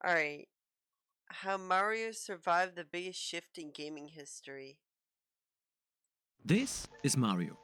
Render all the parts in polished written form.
Alright, how Mario survived the biggest shift in gaming history. This is Mario.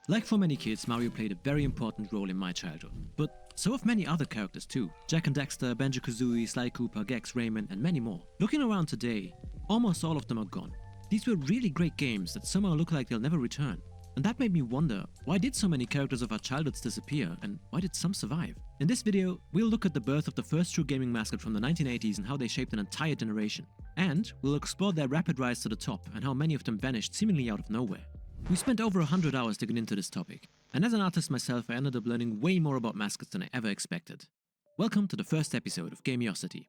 Like for many kids, Mario played a very important role in my childhood. But so have many other characters too. Jak and Daxter, Banjo-Kazooie, Sly Cooper, Gex, Rayman, and many more. Looking around today, almost all of them are gone. These were really great games that somehow look like they'll never return. And that made me wonder, why did so many characters of our childhoods disappear, and why did some survive? In this video, we'll look at the birth of the first true gaming mascot from the 1980s and how they shaped an entire generation. And we'll explore their rapid rise to the top and how many of them vanished seemingly out of nowhere. We spent over 100 hours digging into this topic, and as an artist myself I ended up learning way more about mascots than I ever expected. Welcome to the first episode of Gamiosity.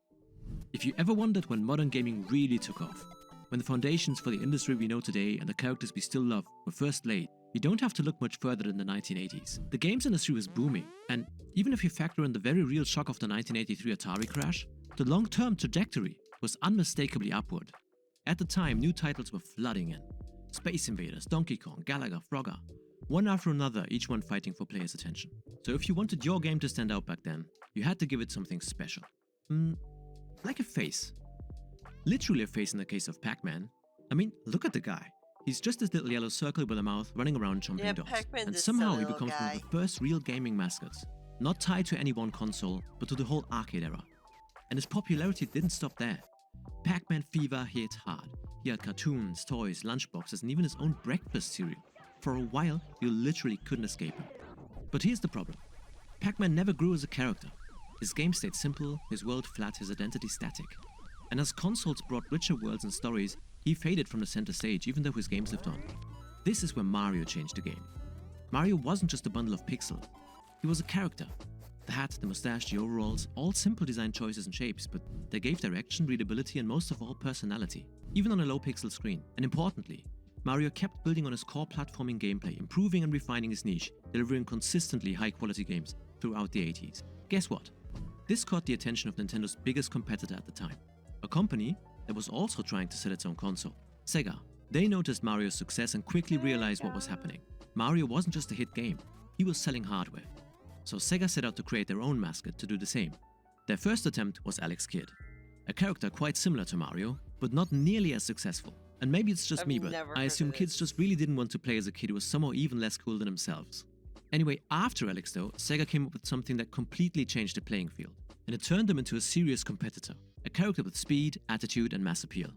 If you ever wondered when modern gaming really took off, when the foundations for the industry we know today and the characters we still love were first laid, you don't have to look much further than the 1980s. The games industry was booming, and even if you factor in the very real shock of the 1983 Atari crash, the long-term trajectory was unmistakably upward. At the time, new titles were flooding in. Space Invaders, Donkey Kong, Galaga, Frogger. One after another, each one fighting for players' attention. So if you wanted your game to stand out back then, you had to give it something special. Like a face. Literally a face in the case of Pac-Man. I mean, look at the guy. He's just this little yellow circle with a mouth running around chomping Yeah, dots. Pac-Man's And a somehow silly he little becomes one guy. of the first real gaming mascots. Not tied to any one console, but to the whole arcade era. And his popularity didn't stop there. Pac-Man fever hit hard. He had cartoons, toys, lunchboxes, and even his own breakfast cereal. For a while, you literally couldn't escape him. But here's the problem. Pac-Man never grew as a character. His game stayed simple, his world flat, his identity static. And as consoles brought richer worlds and stories, he faded from the center stage even though his games lived on. This is where Mario changed the game. Mario wasn't just a bundle of pixels. He was a character. The hat, the mustache, the overalls, all simple design choices and shapes, but they gave direction, readability, and most of all, personality, even on a low pixel screen. And importantly, Mario kept building on his core platforming gameplay, improving and refining his niche, delivering consistently high quality games throughout the 80s. Guess what? This caught the attention of Nintendo's biggest competitor at the time, a company that was also trying to sell its own console, Sega. They noticed Mario's success and quickly realized what was happening. Mario wasn't just a hit game, he was selling hardware. So Sega set out to create their own mascot to do the same. Their first attempt was Alex Kidd, a character quite similar to Mario, but not nearly as successful. And maybe it's just I've me, but never I heard assume of kids this. just really didn't want to play as a kid who was somehow even less cool than themselves. Anyway, after Alex though, Sega came up with something that completely changed the playing field, and it turned them into a serious competitor, a character with speed, attitude, and mass appeal.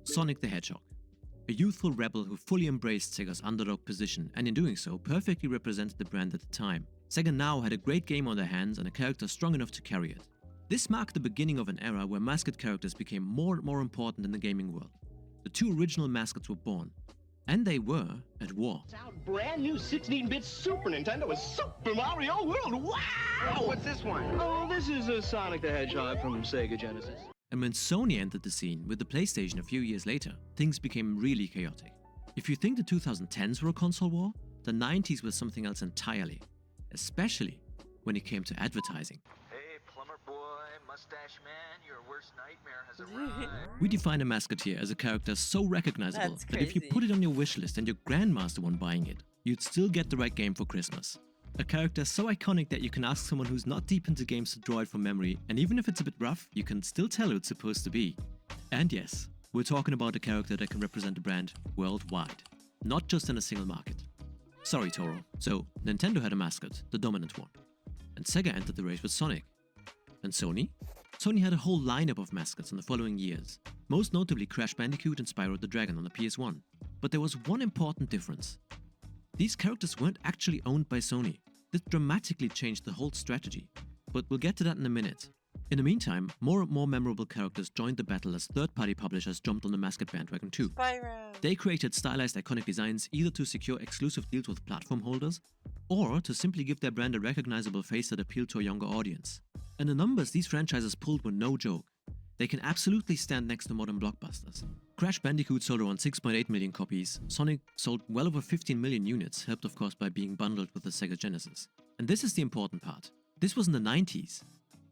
Sonic the Hedgehog. A youthful rebel who fully embraced Sega's underdog position and in doing so perfectly represented the brand at the time. Sega now had a great game on their hands and a character strong enough to carry it. This marked the beginning of an era where mascot characters became more and more important in the gaming world. The two original mascots were born, and they were at war. It's out brand new 16-bit Super Nintendo with Super Mario World. Wow! What's this one? Oh, this is a Sonic the Hedgehog from Sega Genesis. And when Sony entered the scene with the PlayStation a few years later, things became really chaotic. If you think the 2010s were a console war, the 90s was something else entirely, especially when it came to advertising. Hey, plumber boy, mustache man, your worst nightmare has arrived. We define a mascot here as a character so recognizable That's that if you crazy. put it on your wish list and your grandma's the one buying it, you'd still get the right game for Christmas. A character so iconic that you can ask someone who's not deep into games to draw it from memory, and even if it's a bit rough, you can still tell who it's supposed to be. And yes, we're talking about a character that can represent a brand worldwide, not just in a single market. Sorry, Toro. So, Nintendo had a mascot, the dominant one. And Sega entered the race with Sonic. And Sony? Sony had a whole lineup of mascots in the following years, most notably Crash Bandicoot and Spyro the Dragon on the PS1. But there was one important difference. These characters weren't actually owned by Sony. This dramatically changed the whole strategy, but we'll get to that in a minute. In the meantime, more and more memorable characters joined the battle as third-party publishers jumped on the mascot bandwagon too. Spyro. They created stylized iconic designs either to secure exclusive deals with platform holders, or to simply give their brand a recognizable face that appealed to a younger audience. And the numbers these franchises pulled were no joke. They can absolutely stand next to modern blockbusters. Crash Bandicoot sold around 6.8 million copies, Sonic sold well over 15 million units, helped of course by being bundled with the Sega Genesis. And this is the important part. This was in the 90s.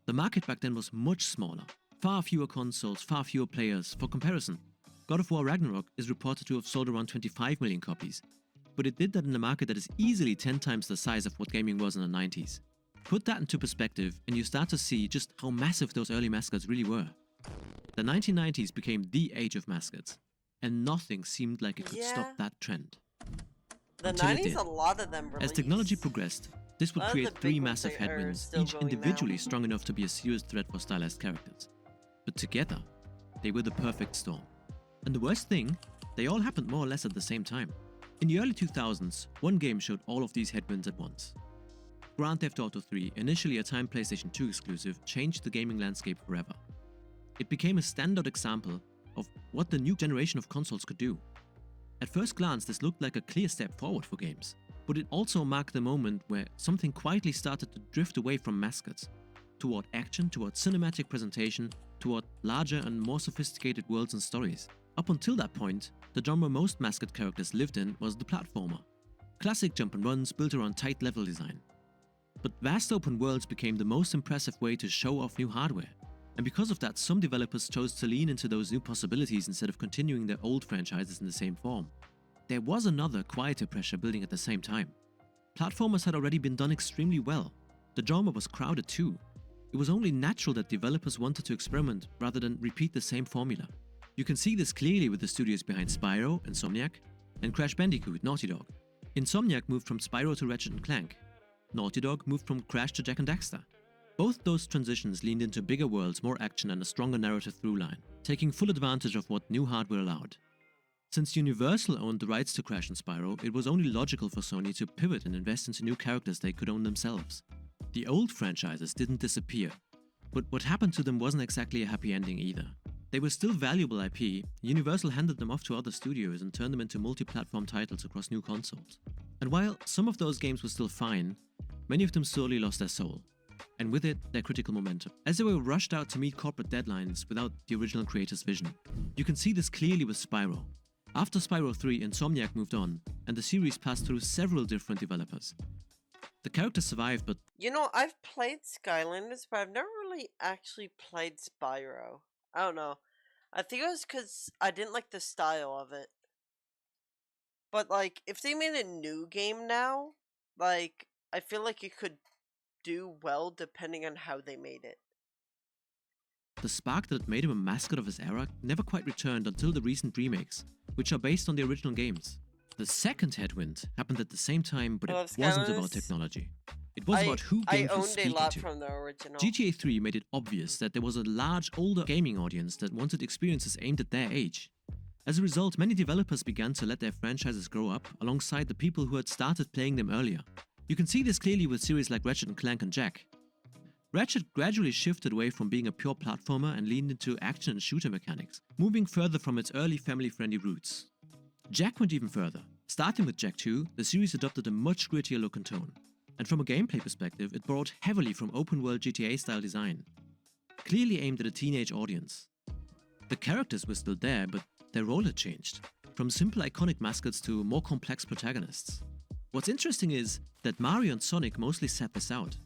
The market back then was much smaller. Far fewer consoles, far fewer players. For comparison, God of War Ragnarok is reported to have sold around 25 million copies, but it did that in a market that is easily 10 times the size of what gaming was in the 90s. Put that into perspective and you start to see just how massive those early mascots really were. The 1990s became the age of mascots, and nothing seemed like it could Yeah. stop that trend. The Until it 90s, did. a lot of them released. As technology progressed, this would A lot of create the three big ones massive are headwinds, still each going now. individually strong enough to be a serious threat for stylized characters. But together, they were the perfect storm. And the worst thing, they all happened more or less at the same time. In the early 2000s, one game showed all of these headwinds at once. Grand Theft Auto 3, initially a time PlayStation 2 exclusive, changed the gaming landscape forever. It became a standout example of what the new generation of consoles could do. At first glance, this looked like a clear step forward for games, but it also marked the moment where something quietly started to drift away from mascots, toward action, toward cinematic presentation, toward larger and more sophisticated worlds and stories. Up until that point, the genre most mascot characters lived in was the platformer. Classic jump and runs built around tight level design. But vast open worlds became the most impressive way to show off new hardware. And because of that, some developers chose to lean into those new possibilities instead of continuing their old franchises in the same form. There was another, quieter pressure building at the same time. Platformers had already been done extremely well. The genre was crowded too. It was only natural that developers wanted to experiment rather than repeat the same formula. You can see this clearly with the studios behind Spyro, Insomniac, and Crash Bandicoot, Naughty Dog. Insomniac moved from Spyro to Ratchet & Clank. Naughty Dog moved from Crash to Jak and Daxter. Both those transitions leaned into bigger worlds, more action and a stronger narrative through line, taking full advantage of what new hardware allowed. Since Universal owned the rights to Crash and Spyro, it was only logical for Sony to pivot and invest into new characters they could own themselves. The old franchises didn't disappear, but what happened to them wasn't exactly a happy ending either. They were still valuable IP, Universal handed them off to other studios and turned them into multi-platform titles across new consoles. And while some of those games were still fine, many of them slowly lost their soul, and with it, their critical momentum, as they were rushed out to meet corporate deadlines without the original creator's vision. You can see this clearly with Spyro. After Spyro 3, Insomniac moved on, and the series passed through several different developers. The character survived, but You know, I've played Skylanders, but I've never really actually played Spyro. I don't know. I think it was because I didn't like the style of it. But, like, if they made a new game now, like, I feel like it could do well depending on how they made it. the spark that made him a mascot of his era never quite returned until the recent remakes, which are based on the original games. The second headwind happened at the same time, but I it love wasn't about Skylanders. technology. It was about who I games were owned a speaking lot to. from the original. GTA 3 made it obvious that there was a large, older gaming audience that wanted experiences aimed at their age. As a result, many developers began to let their franchises grow up alongside the people who had started playing them earlier. You can see this clearly with series like Ratchet & Clank and Jak. Ratchet gradually shifted away from being a pure platformer and leaned into action and shooter mechanics, moving further from its early family-friendly roots. Jak went even further. Starting with Jak 2, the series adopted a much grittier look and tone. And from a gameplay perspective, it borrowed heavily from open-world GTA-style design, clearly aimed at a teenage audience. The characters were still there, but their role had changed, from simple iconic mascots to more complex protagonists. What's interesting is that Mario and Sonic mostly sat this out.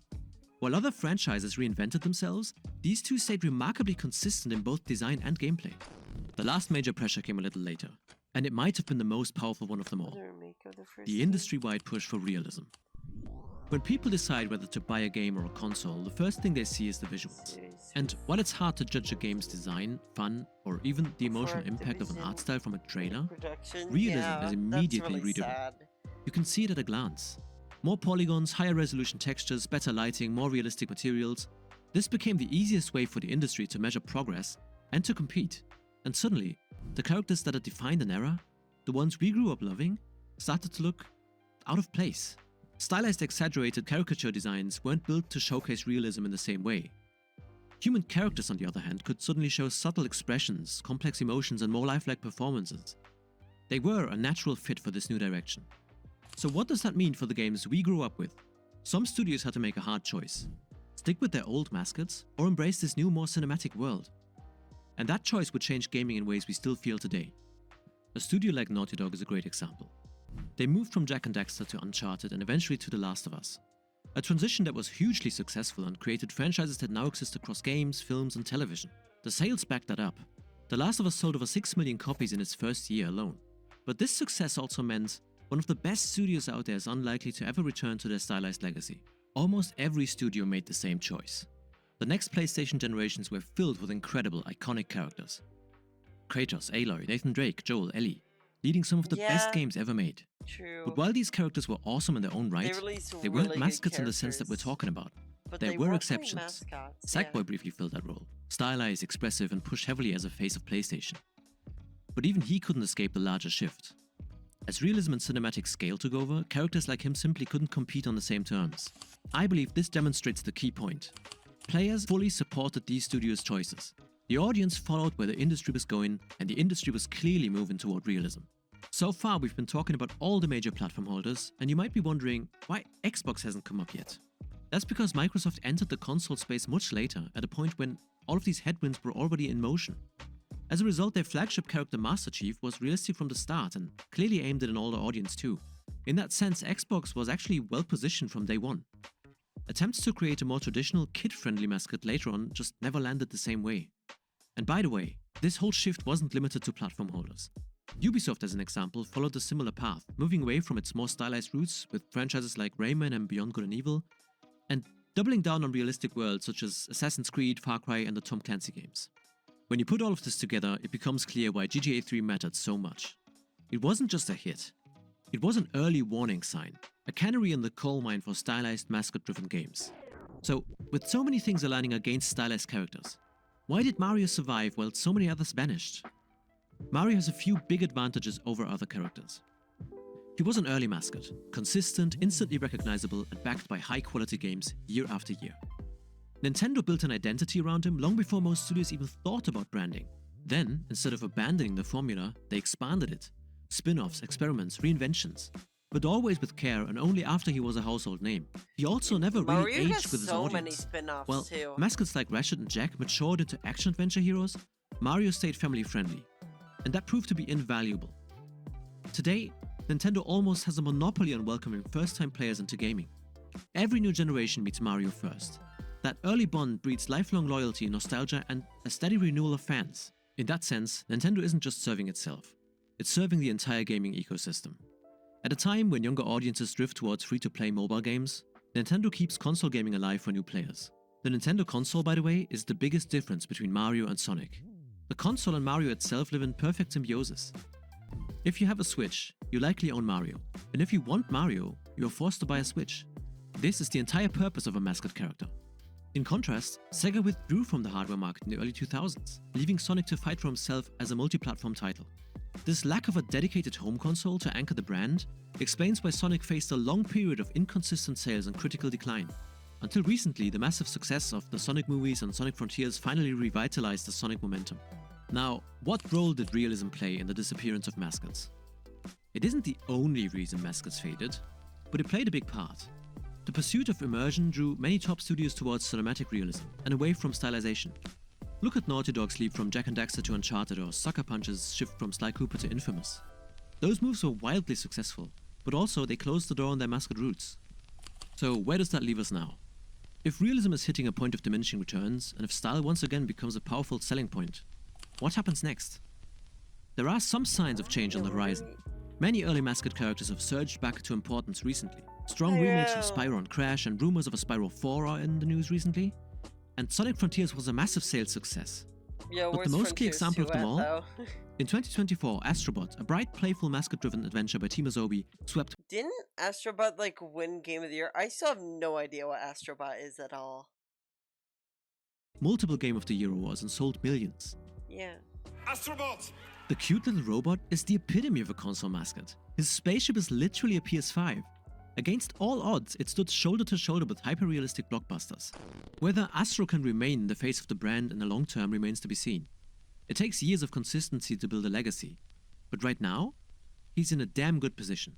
While other franchises reinvented themselves, these two stayed remarkably consistent in both design and gameplay. The last major pressure came a little later, and it might have been the most powerful one of them all: The remake of the first the game. industry-wide push for realism. When people decide whether to buy a game or a console, the first thing they see is the visuals. Series. And while it's hard to judge a game's design, fun, or even the emotional For impact of an Activision art style from a trailer, Production, realism yeah, is immediately that's really readable. sad. you can see it at a glance. More polygons, higher resolution textures, better lighting, more realistic materials. This became the easiest way for the industry to measure progress and to compete. And suddenly, the characters that had defined an era, the ones we grew up loving, started to look out of place. Stylized, exaggerated caricature designs weren't built to showcase realism in the same way. Human characters, on the other hand, could suddenly show subtle expressions, complex emotions, and more lifelike performances. They were a natural fit for this new direction. So what does that mean for the games we grew up with? Some studios had to make a hard choice: stick with their old mascots or embrace this new, more cinematic world. And that choice would change gaming in ways we still feel today. A studio like Naughty Dog is a great example. They moved from Jak and Daxter to Uncharted and eventually to The Last of Us. A transition that was hugely successful and created franchises that now exist across games, films, and television. The sales backed that up. The Last of Us sold over 6 million copies in its first year alone. But this success also meant one of the best studios out there is unlikely to ever return to their stylized legacy. almost every studio made the same choice. The next PlayStation generations were filled with incredible, iconic characters. Kratos, Aloy, Nathan Drake, Joel, Ellie, leading some of the best Yeah. games ever made. True. But while these characters were awesome in their own right, released they weren't really good mascots in the sense that we're characters, talking about. but there they were weren't really exceptions. mascots, Sackboy yeah. briefly filled that role, stylized, expressive, and pushed heavily as a face of PlayStation. But even he couldn't escape the larger shift. As realism and cinematic scale took over, characters like him simply couldn't compete on the same terms. I believe this demonstrates the key point. Players fully supported these studios' choices. The audience followed where the industry was going, and the industry was clearly moving toward realism. So far, we've been talking about all the major platform holders, and you might be wondering why Xbox hasn't come up yet. That's because Microsoft entered the console space much later, at a point when all of these headwinds were already in motion. As a result, their flagship character Master Chief was realistic from the start and clearly aimed at an older audience too. In that sense, Xbox was actually well positioned from day one. Attempts to create a more traditional, kid-friendly mascot later on just never landed the same way. And by the way, this whole shift wasn't limited to platform holders. Ubisoft, as an example, followed a similar path, moving away from its more stylized roots with franchises like Rayman and Beyond Good and Evil, and doubling down on realistic worlds such as Assassin's Creed, Far Cry, and the Tom Clancy games. When you put all of this together, it becomes clear why GTA 3 mattered so much. It wasn't just a hit. It was an early warning sign, a canary in the coal mine for stylized, mascot-driven games. So, with so many things aligning against stylized characters, why did Mario survive while so many others vanished? Mario has a few big advantages over other characters. He was an early mascot, consistent, instantly recognizable, and backed by high-quality games year after year. Nintendo built an identity around him long before most studios even thought about branding. Then, instead of abandoning the formula, they expanded it. Spin-offs, experiments, reinventions. But always with care and only after he was a household name. He also never really Mario aged has with his so many audience. spin-offs While too. mascots like Ratchet and Jack matured into action-adventure heroes, Mario stayed family-friendly. And that proved to be invaluable. Today, Nintendo almost has a monopoly on welcoming first-time players into gaming. Every new generation meets Mario first. That early bond breeds lifelong loyalty, nostalgia, and a steady renewal of fans. In that sense, Nintendo isn't just serving itself. It's serving the entire gaming ecosystem. At a time when younger audiences drift towards free-to-play mobile games, Nintendo keeps console gaming alive for new players. The Nintendo console, by the way, is the biggest difference between Mario and Sonic. The console and Mario itself live in perfect symbiosis. If you have a Switch, you likely own Mario. And if you want Mario, you are forced to buy a Switch. This is the entire purpose of a mascot character. In contrast, Sega withdrew from the hardware market in the early 2000s, leaving Sonic to fight for himself as a multi-platform title. This lack of a dedicated home console to anchor the brand explains why Sonic faced a long period of inconsistent sales and critical decline. Until recently, the massive success of the Sonic movies and Sonic Frontiers finally revitalized the Sonic momentum. Now, what role did realism play in the disappearance of mascots? It isn't the only reason mascots faded, but it played a big part. The pursuit of immersion drew many top studios towards cinematic realism and away from stylization. Look at Naughty Dog's leap from Jak and Daxter to Uncharted, or Sucker Punch's shift from Sly Cooper to Infamous. Those moves were wildly successful, but also they closed the door on their mascot roots. So where does that leave us now? If realism is hitting a point of diminishing returns, and if style once again becomes a powerful selling point, what happens next? There are some signs of change on the horizon. Many early mascot characters have surged back to importance recently. Strong remakes of Spyro and Crash and rumors of a Spyro 4 are in the news recently. And Sonic Frontiers was a massive sales success. Yo, But the where's most key Frontiers example of 2 them at, all, though? in 2024, Astrobot, a bright, playful, mascot-driven adventure by Team Asobi, swept Didn't Astrobot like win Game of the Year? I still have no idea what Astrobot is at all. multiple Game of the Year awards and sold millions. Yeah. Astrobot! The cute little robot is the epitome of a console mascot. His spaceship is literally a PS5. Against all odds, it stood shoulder to shoulder with hyper-realistic blockbusters. Whether Astro can remain the face of the brand in the long term remains to be seen. It takes years of consistency to build a legacy, but right now, he's in a damn good position.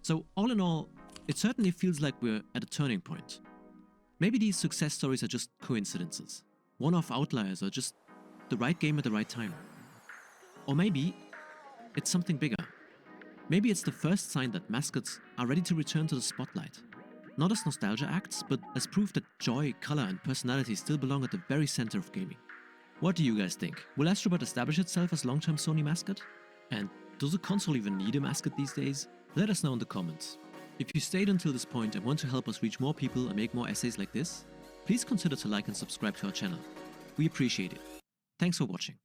So all in all, it certainly feels like we're at a turning point. Maybe these success stories are just coincidences, one-off outliers, or just the right game at the right time. Or maybe it's something bigger. Maybe it's the first sign that mascots are ready to return to the spotlight. Not as nostalgia acts, but as proof that joy, color, and personality still belong at the very center of gaming. What do you guys think? Will Astrobot establish itself as long-term Sony mascot? And does a console even need a mascot these days? Let us know in the comments. If you stayed until this point and want to help us reach more people and make more essays like this, please consider to like and subscribe to our channel. We appreciate it. Thanks for watching.